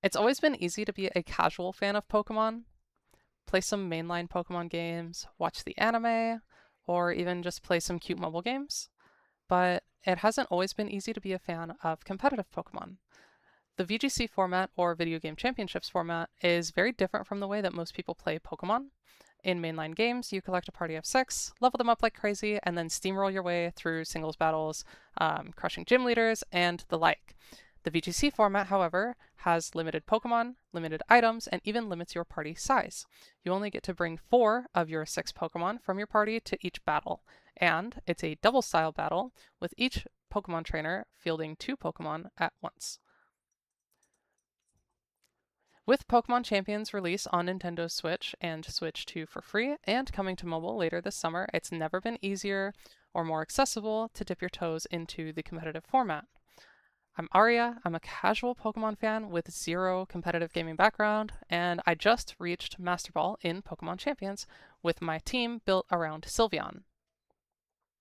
It's always been easy to be a casual fan of Pokemon, play some mainline Pokemon games, watch the anime, or even just play some cute mobile games. But it hasn't always been easy to be a fan of competitive Pokemon. The VGC format, or Video Game Championships format, is very different from the way that most people play Pokemon. In mainline games, you collect a party of six, level them up like crazy, and then steamroll your way through singles battles, crushing gym leaders, and the like. The VGC format, however, has limited Pokemon, limited items, and even limits your party size. You only get to bring 4 of your 6 Pokemon from your party to each battle, and it's a double style battle with each Pokemon trainer fielding 2 Pokemon at once. With Pokemon Champions release on Nintendo Switch and Switch 2 for free, and coming to mobile later this summer, it's never been easier or more accessible to dip your toes into the competitive format. I'm Aria, I'm a casual Pokemon fan with zero competitive gaming background, and I just reached Master Ball in Pokemon Champions with my team built around Sylveon.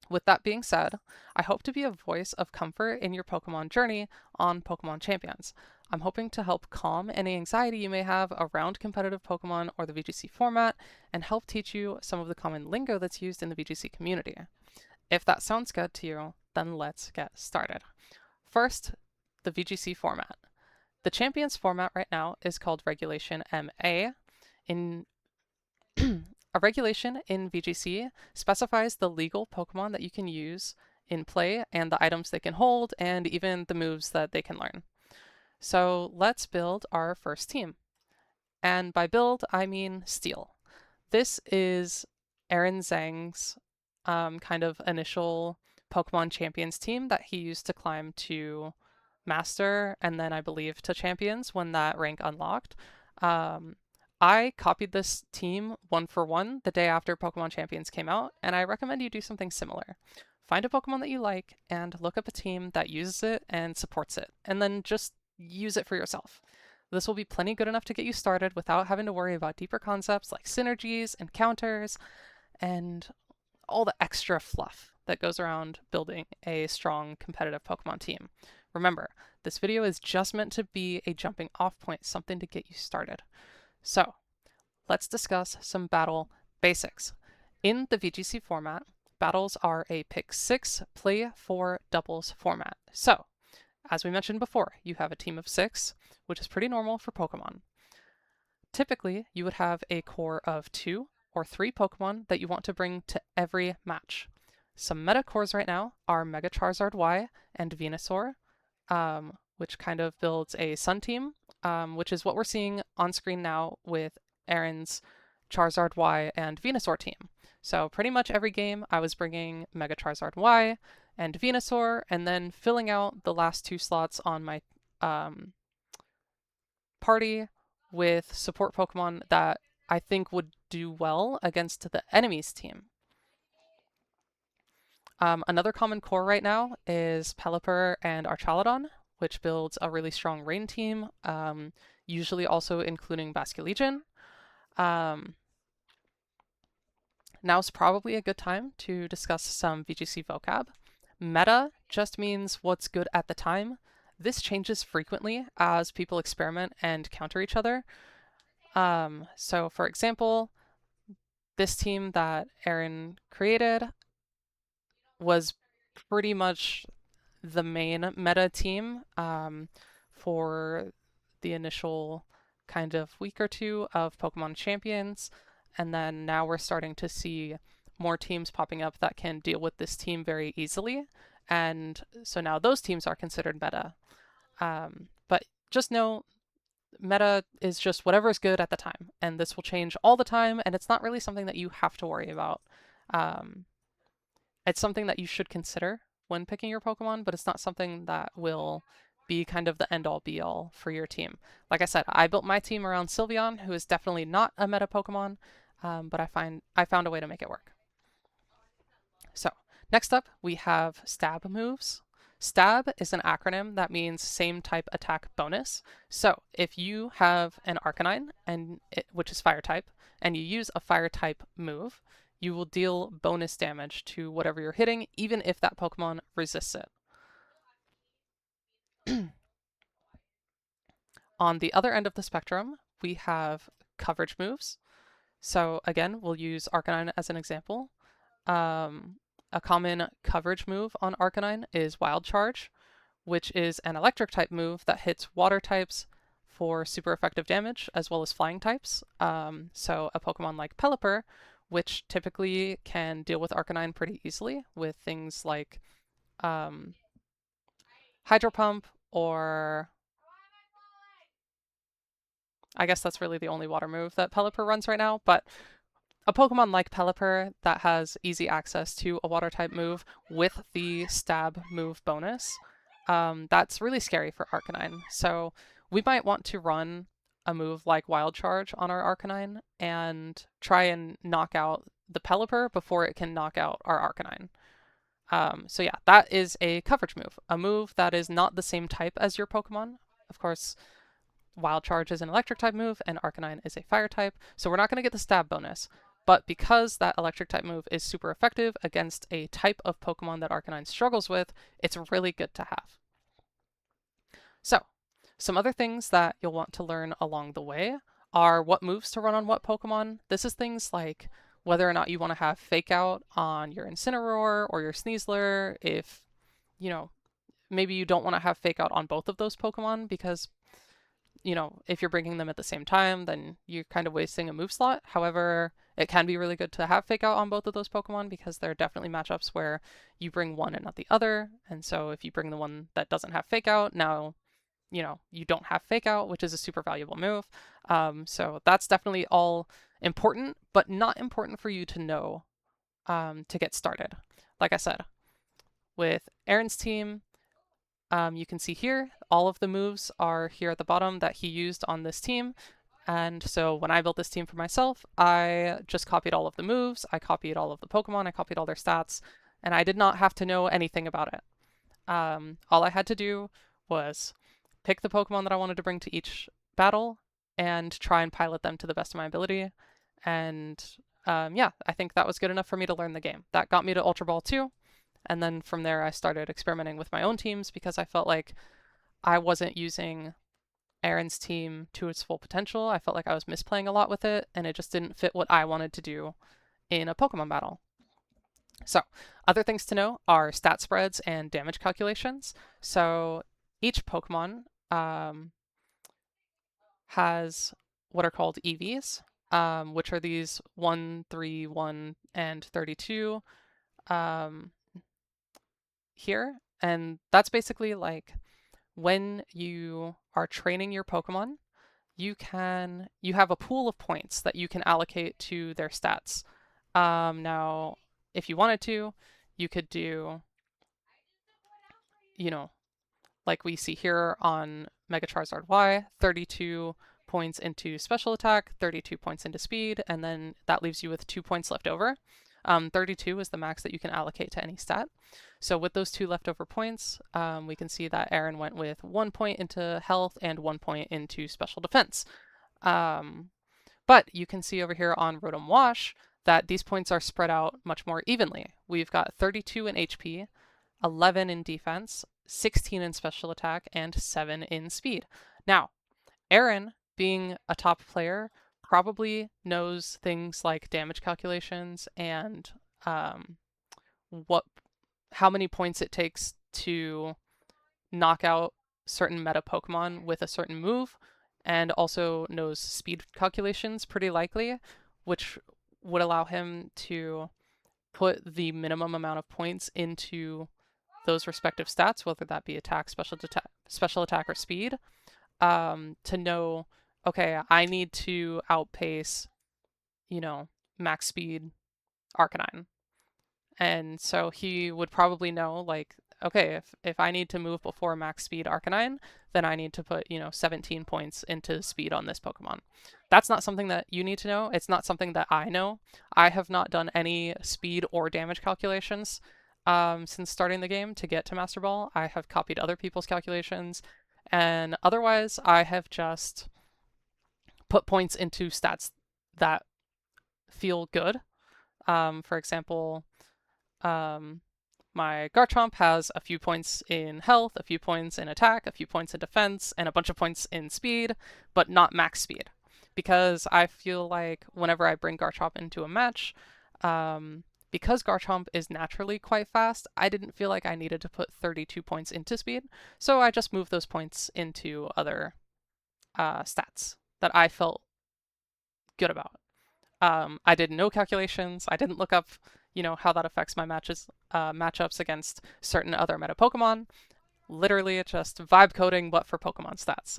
With that being said, I hope to be a voice of comfort in your Pokemon journey on Pokemon Champions. I'm hoping to help calm any anxiety you may have around competitive Pokemon or the VGC format and help teach you some of the common lingo that's used in the VGC community. If that sounds good to you, then let's get started. First, the VGC format. The Champions format right now is called Regulation MA. In A regulation in VGC specifies the legal Pokemon that you can use in play and the items they can hold and even the moves that they can learn. So let's build our first team. And by build, I mean steal. This is Aaron Zhang's kind of initial Pokemon Champions team that he used to climb to Master and then I believe to Champions when that rank unlocked. Um, I copied this team one for one the day after Pokemon Champions came out, and I recommend you do something similar. Find a Pokemon that you like and look up a team that uses it and supports it, and then just use it for yourself. This will be plenty good enough to get you started without having to worry about deeper concepts like synergies and counters and all the extra fluff that goes around building a strong competitive Pokemon team. Remember, this video is just meant to be a jumping off point, something to get you started. So, let's discuss some battle basics. In the VGC format, battles are a pick 6, play 4 doubles format. So, as we mentioned before, you have a team of 6, which is pretty normal for Pokemon. Typically, you would have a core of 2 or 3 Pokemon that you want to bring to every match. Some meta cores right now are Mega Charizard Y and Venusaur, which kind of builds a Sun team, which is what we're seeing on screen now with Aaron's Charizard Y and Venusaur team. So pretty much every game I was bringing Mega Charizard Y and Venusaur, and then filling out the last 2 slots on my party with support Pokemon that I think would do well against the enemy's team. Another common core right now is Pelipper and Archaludon, which builds a really strong rain team, usually also including Basculegion. Now's probably a good time to discuss some VGC vocab. Meta just means what's good at the time. This changes frequently as people experiment and counter each other. So for example, this team that Aaron created was pretty much the main meta team for the initial kind of week or two of Pokemon Champions. And then now we're starting to see more teams popping up that can deal with this team very easily. And so now those teams are considered meta. But just know meta is just whatever is good at the time. And this will change all the time. And it's not really something that you have to worry about. It's something that you should consider when picking your Pokemon, but it's not something that will be kind of the end all be all for your team. Like I said, I built my team around Sylveon, who is definitely not a meta Pokemon, but I found a way to make it work. So next up, we have stab moves. Stab is an acronym that means same type attack bonus. So if you have an Arcanine, which is fire type, and you use a fire type move, you will deal bonus damage to whatever you're hitting, even if that Pokemon resists it. On the other end of the spectrum, we have coverage moves. So again, we'll use Arcanine as an example. Um, a common coverage move on Arcanine is Wild Charge, which is an electric type move that hits water types for super effective damage, as well as flying types. So a Pokemon like Pelipper, which typically can deal with Arcanine pretty easily with things like um, Hydro Pump, or I guess that's really the only water move that Pelipper runs right now, but a Pokemon like Pelipper that has easy access to a water type move with the stab move bonus, that's really scary for Arcanine. So we might want to run a move like Wild Charge on our Arcanine and try and knock out the Pelipper before it can knock out our Arcanine. So yeah, that is a coverage move, a move that is not the same type as your Pokemon. Of course, Wild Charge is an electric type move, and Arcanine is a fire type, so we're not going to get the stab bonus. But because that electric type move is super effective against a type of Pokemon that Arcanine struggles with, it's really good to have. So, some other things that you'll want to learn along the way are what moves to run on what Pokemon. This is things like whether or not you want to have Fake Out on your Incineroar or your Sneasler, if, you know, maybe you don't want to have Fake Out on both of those Pokemon because if you're bringing them at the same time, then you're kind of wasting a move slot. However, it can be really good to have Fake Out on both of those Pokemon because there are definitely matchups where you bring one and not the other. And so if you bring the one that doesn't have Fake Out, now, you don't have Fake Out, which is a super valuable move. So that's definitely all important, but not important for you to know to get started. Like I said, with Aaron's team, you can see here, all of the moves are here at the bottom that he used on this team. And so when I built this team for myself, I just copied all of the moves, I copied all of the Pokemon, I copied all their stats, and I did not have to know anything about it. All I had to do was pick the Pokemon that I wanted to bring to each battle and try and pilot them to the best of my ability. And yeah, I think that was good enough for me to learn the game. That got me to Ultra Ball 2. And then from there, I started experimenting with my own teams because I felt like I wasn't using Aaron's team to its full potential. I felt like I was misplaying a lot with it, and it just didn't fit what I wanted to do in a Pokemon battle. So, other things to know are stat spreads and damage calculations. So, each Pokemon has what are called EVs, which are these 1, 3, 1, and 32. Here, and that's basically like when you are training your Pokemon, you have a pool of points that you can allocate to their stats. Now, if you wanted to, you could do, you know, like we see here on Mega Charizard Y, 32 points into special attack, 32 points into speed, and then that leaves you with 2 points left over. 32 is the max that you can allocate to any stat. So with those 2 leftover points, we can see that Aaron went with 1 point into health and 1 point into special defense. But you can see over here on Rotom Wash that these points are spread out much more evenly. We've got 32 in HP, 11 in defense, 16 in special attack, and 7 in speed. Now, Aaron, being a top player, probably knows things like damage calculations and what how many points it takes to knock out certain meta Pokemon with a certain move, and also knows speed calculations pretty likely, which would allow him to put the minimum amount of points into those respective stats, whether that be attack, special attack, or speed, to know, okay, I need to outpace, max speed Arcanine. And so he would probably know, like, okay, if I need to move before max speed Arcanine, then I need to put, 17 points into speed on this Pokemon. That's not something that you need to know. It's not something that I know. I have not done any speed or damage calculations since starting the game to get to Master Ball. I have copied other people's calculations, and otherwise I have just put points into stats that feel good. For example, um, My Garchomp has a few points in health, a few points in attack, a few points in defense, and a bunch of points in speed, but not max speed. Because I feel like whenever I bring Garchomp into a match, because Garchomp is naturally quite fast, I didn't feel like I needed to put 32 points into speed, so I just moved those points into other stats that I felt good about. I did no calculations. I didn't look up, how that affects my matchups against certain other meta Pokemon. Literally, it's just vibe coding, but for Pokemon stats.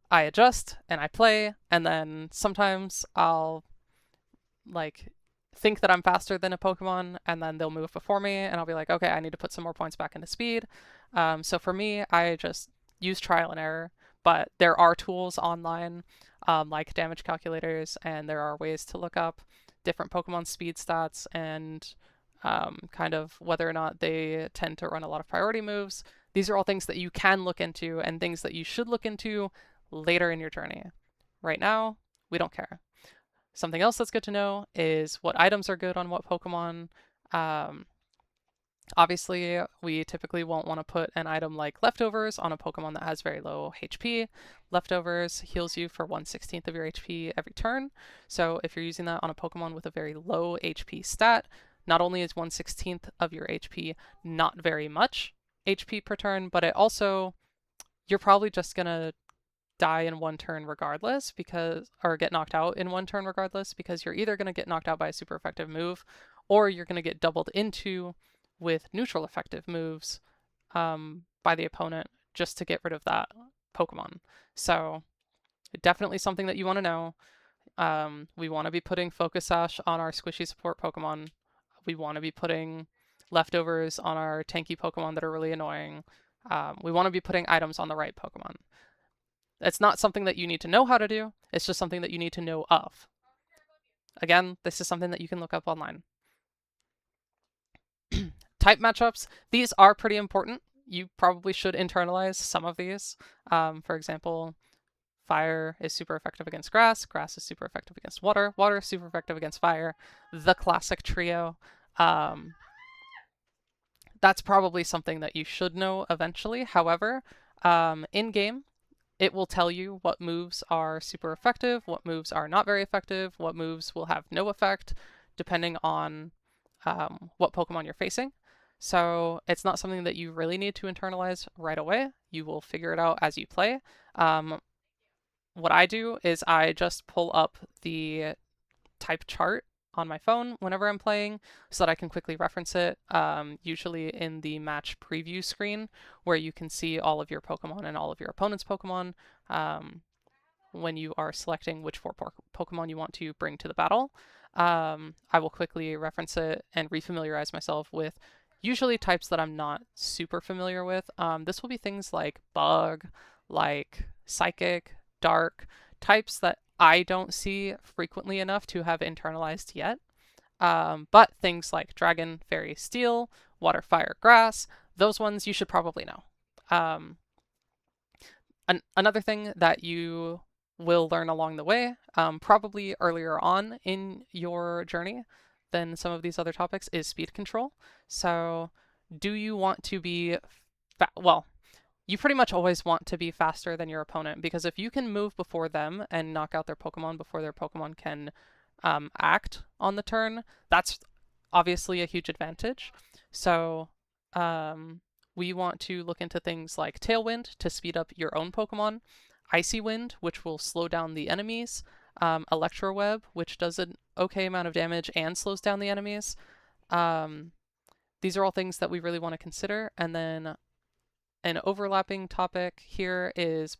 I adjust and I play, and then sometimes I'll like think that I'm faster than a Pokemon, and then they'll move before me, and I'll be like, okay, I need to put some more points back into speed. So for me, I just use trial and error, but there are tools online like damage calculators, and there are ways to look up different Pokemon speed stats and kind of whether or not they tend to run a lot of priority moves. These are all things that you can look into and things that you should look into later in your journey. Right now, we don't care. Something else that's good to know is what items are good on what Pokemon. Um, Obviously, we typically won't want to put an item like Leftovers on a Pokemon that has very low HP. Leftovers heals you for 1/16 of your HP every turn. So if you're using that on a Pokemon with a very low HP stat, not only is 1/16 of your HP not very much HP per turn, but it also, you're probably just going to die in one turn regardless or get knocked out in one turn regardless because you're either going to get knocked out by a super effective move or you're going to get doubled into with neutral effective moves by the opponent just to get rid of that Pokemon. So definitely something that you want to know. We want to be putting Focus Sash on our squishy support Pokemon. We want to be putting Leftovers on our tanky Pokemon that are really annoying. We want to be putting items on the right Pokemon. It's not something that you need to know how to do. It's just something that you need to know of. Again, this is something that you can look up online. Type matchups. These are pretty important. You probably should internalize some of these. For example, fire is super effective against grass. Grass is super effective against water. Water is super effective against fire. The classic trio. That's probably something that you should know eventually. However, in game, it will tell you what moves are super effective, what moves are not very effective, what moves will have no effect, depending on what Pokemon you're facing. So it's not something that you really need to internalize right away. You will figure it out as you play. What I do is I just pull up the type chart on my phone whenever I'm playing so that I can quickly reference it, usually in the match preview screen where you can see all of your Pokemon and all of your opponent's Pokemon when you are selecting which four Pokemon you want to bring to the battle. I will quickly reference it and refamiliarize myself with usually types that I'm not super familiar with. This will be things like Bug, like Psychic, Dark, types that I don't see frequently enough to have internalized yet. But things like Dragon, Fairy, Steel, Water, Fire, Grass, those ones you should probably know. Another thing that you will learn along the way, probably earlier on in your journey than some of these other topics, is speed control. So, do you want to be, well, you pretty much always want to be faster than your opponent because if you can move before them and knock out their Pokemon before their Pokemon can act on the turn, that's obviously a huge advantage. So we want to look into things like Tailwind to speed up your own Pokemon, Icy Wind, which will slow down the enemies, Electro Web, which does an okay amount of damage and slows down the enemies. These are all things that we really want to consider. And then an overlapping topic here is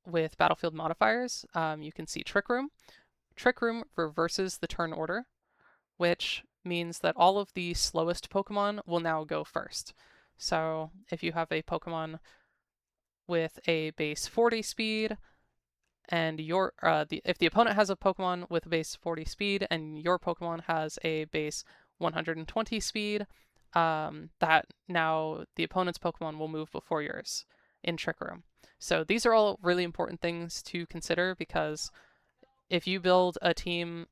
with battlefield modifiers. You can see Trick Room. Trick Room reverses the turn order, which means that all of the slowest Pokemon will now go first. So if you have a Pokemon with a base 40 speed, and if the opponent has a Pokemon with a base 40 speed and your Pokemon has a base 120 speed, that now the opponent's Pokemon will move before yours in Trick Room. So these are all really important things to consider because if you build a team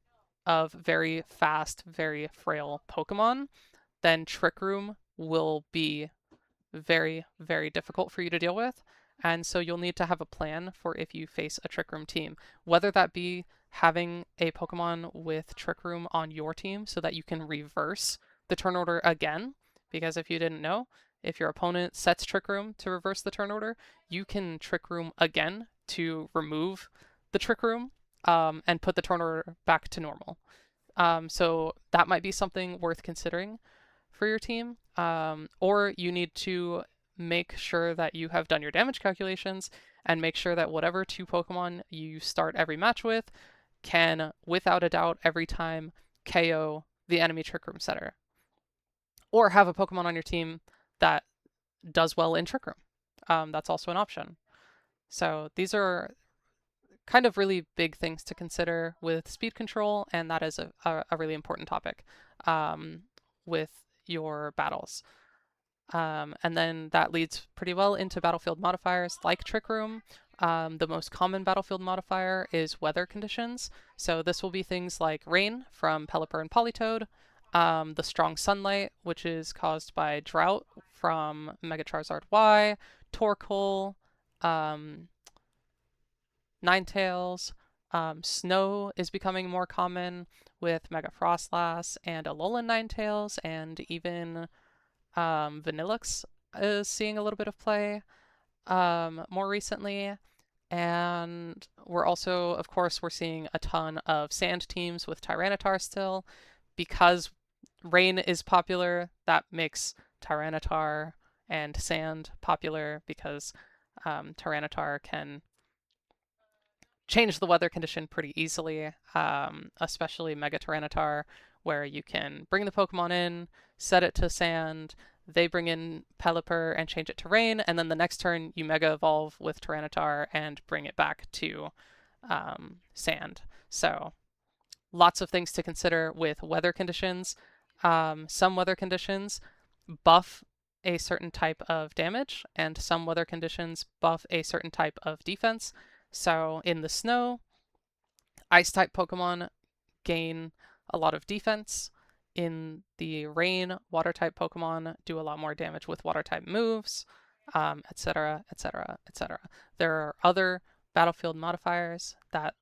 of very fast, very frail Pokemon, then Trick Room will be very, very difficult for you to deal with. And so you'll need to have a plan for if you face a Trick Room team, whether that be having a Pokemon with Trick Room on your team so that you can reverse the turn order again. Because if you didn't know, if your opponent sets Trick Room to reverse the turn order, you can Trick Room again to remove the Trick Room and put the turn order back to normal. So that might be something worth considering for your team. Or you need to make sure that you have done your damage calculations and make sure that whatever two Pokemon you start every match with can, without a doubt, every time KO the enemy Trick Room setter. Or have a Pokemon on your team that does well in Trick Room. That's also an option. So these are kind of really big things to consider with speed control, and that is a really important topic with your battles. And then that leads pretty well into battlefield modifiers like Trick Room. The most common battlefield modifier is weather conditions. So this will be things like rain from Pelipper and Politoed, the strong sunlight, which is caused by drought from Mega Charizard Y, Torkoal, Ninetales. Snow is becoming more common with Mega Frostlass and Alolan Ninetales, and even Vanillux is seeing a little bit of play more recently. And we're also, of course, we're seeing a ton of sand teams with Tyranitar still. Because rain is popular, that makes Tyranitar and sand popular because Tyranitar can change the weather condition pretty easily, especially Mega Tyranitar, where you can bring the Pokemon in, set it to sand, they bring in Pelipper and change it to rain, and then the next turn you Mega Evolve with Tyranitar and bring it back to sand. So lots of things to consider with weather conditions. Some weather conditions buff a certain type of damage, and some weather conditions buff a certain type of defense. So in the snow, Ice-type Pokemon gain a lot of defense. In the rain, Water-type Pokemon do a lot more damage with Water-type moves, etc., etc., etc. There are other battlefield modifiers that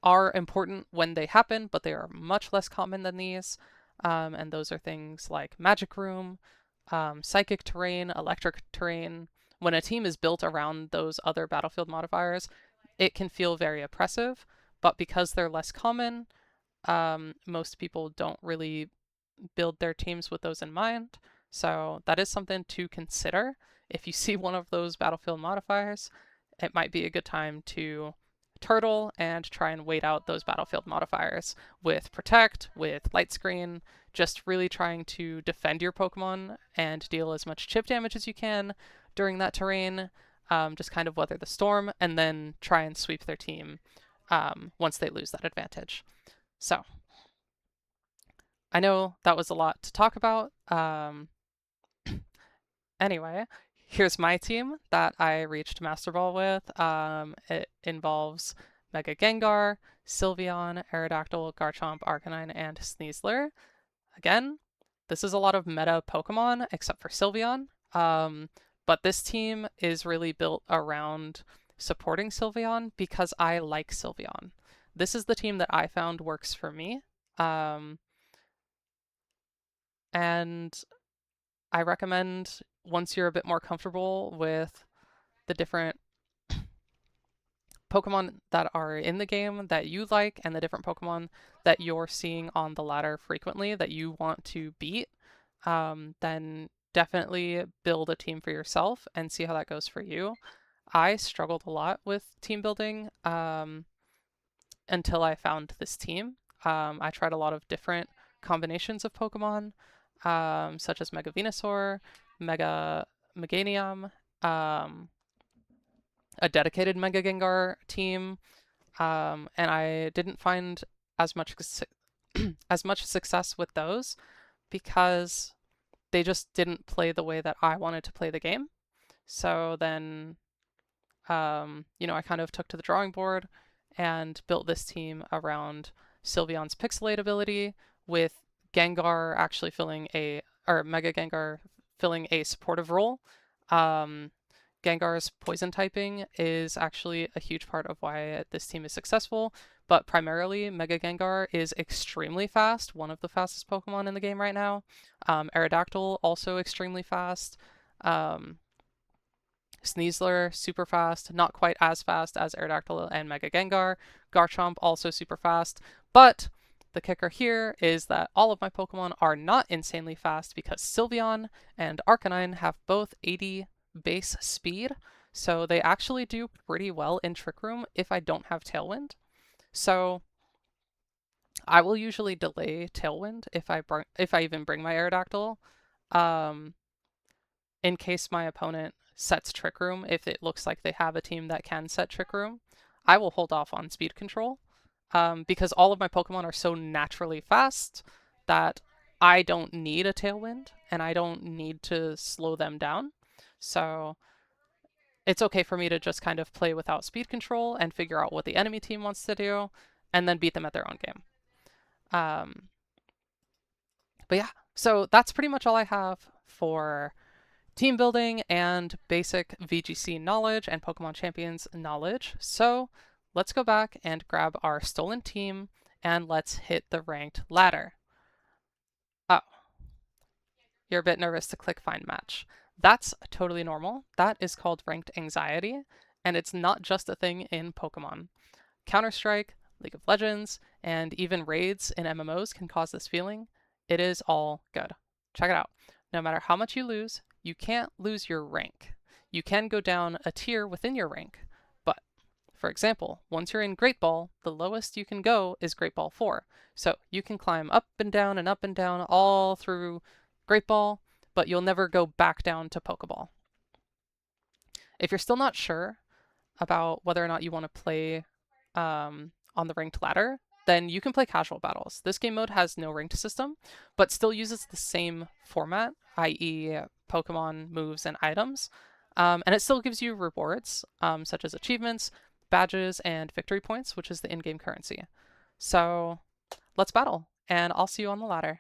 are important when they happen, but they are much less common than these. And those are things like Magic Room, Psychic Terrain, Electric Terrain. When a team is built around those other battlefield modifiers, it can feel very oppressive, but because they're less common, most people don't really build their teams with those in mind. So that is something to consider. If you see one of those battlefield modifiers, it might be a good time to turtle and try and wait out those battlefield modifiers with Protect, with Light Screen, just really trying to defend your Pokemon and deal as much chip damage as you can during that terrain. Just kind of weather the storm and then try and sweep their team once they lose that advantage. So I know that was a lot to talk about. Anyway, here's my team that I reached Master Ball with. It involves Mega Gengar, Sylveon, Aerodactyl, Garchomp, Arcanine, and Sneasler. Again, this is a lot of meta Pokemon, except for Sylveon. But this team is really built around supporting Sylveon because I like Sylveon. This is the team that I found works for me. And I recommend, once you're a bit more comfortable with the different Pokemon that are in the game that you like and the different Pokemon that you're seeing on the ladder frequently that you want to beat, then definitely build a team for yourself and see how that goes for you. I struggled a lot with team building until I found this team. I tried a lot of different combinations of Pokemon, such as Mega Venusaur, Mega Meganium, a dedicated Mega Gengar team, and I didn't find as much as much success with those because they just didn't play the way that I wanted to play the game. So then, I kind of took to the drawing board and built this team around Sylveon's Pixelate ability, with Gengar actually filling a or Mega Gengar filling a supportive role. Um, Gengar's poison typing is actually a huge part of why this team is successful, but primarily Mega Gengar is extremely fast, one of the fastest Pokemon in the game right now. Aerodactyl, also extremely fast. Um, Sneasler, super fast, not quite as fast as Aerodactyl and Mega Gengar. Garchomp, also super fast. But the kicker here is that all of my Pokemon are not insanely fast because Sylveon and Arcanine have both 80 base speed, so they actually do pretty well in Trick Room if I don't have Tailwind. So I will usually delay Tailwind if I even bring my Aerodactyl. Um, in case my opponent sets Trick Room, if it looks like they have a team that can set Trick Room, I will hold off on speed control because all of my Pokemon are so naturally fast that I don't need a Tailwind and I don't need to slow them down. So it's okay for me to just kind of play without speed control and figure out what the enemy team wants to do and then beat them at their own game. Um, but yeah, so that's pretty much all I have for team building and basic VGC knowledge and Pokemon Champions knowledge. So let's go back and grab our stolen team and let's hit the ranked ladder. Oh, you're a bit nervous to click find match. That's totally normal. That is called ranked anxiety, and it's not just a thing in Pokemon. Counter-Strike, League of Legends, and even raids in MMOs can cause this feeling. It is all good. Check it out. No matter how much you lose, you can't lose your rank. You can go down a tier within your rank, but for example, once you're in Great Ball, the lowest you can go is Great Ball 4. So you can climb up and down all through Great Ball, but you'll never go back down to Pokeball. If you're still not sure about whether or not you want to play on the ranked ladder, then you can play casual battles. This game mode has no ranked system, but still uses the same format, i.e. Pokemon, moves, and items. And it still gives you rewards, such as achievements, badges, and victory points, which is the in-game currency. So let's battle, and I'll see you on the ladder.